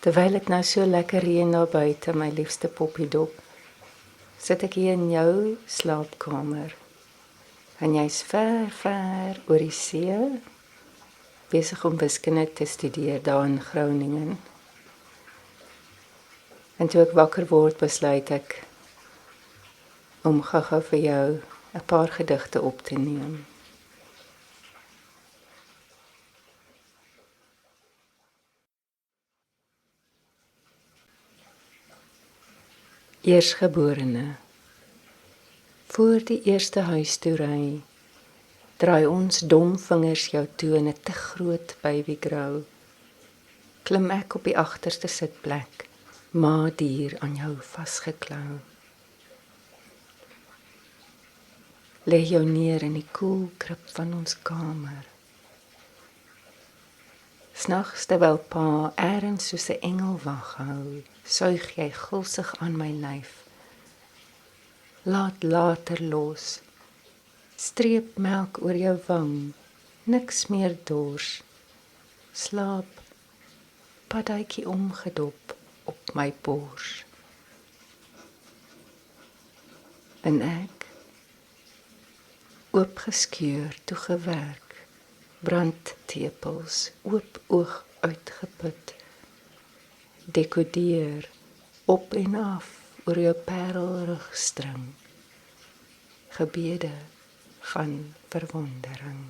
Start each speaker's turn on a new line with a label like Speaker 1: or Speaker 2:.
Speaker 1: Terwyl dit nou so lekker reën daar buite, my liefste poppiedop, sit ek hier in jou slaapkamer. En jy's ver, ver oor die see, besig om wiskunde te studeer daar in Groningen. En toe ek wakker word, besluit ek om gou-gou vir jou 'n paar gedigte op te neem. Eersgeborene. Voor die eerste huistoery draai ons dom vingers jou toe in 'n te groot babygrou. Klim ek op die agterste sitplek, ma dier aan jou vasgeklou. Lê jou neer in die koel krib van ons kamer. Snags terwyl pa ergens soos 'n engel wag hou, suig jy gulsig aan my lyf. Laat later los. Streep melk oor jou wang, niks meer dors. Slaap, paddatjie omgedop op my bors. En ek, oopgeskeur, toegewerk, brandtepels, oop oog uitgeput, dekodeer, op en af oor jou parelrugstring, gebede van verwondering.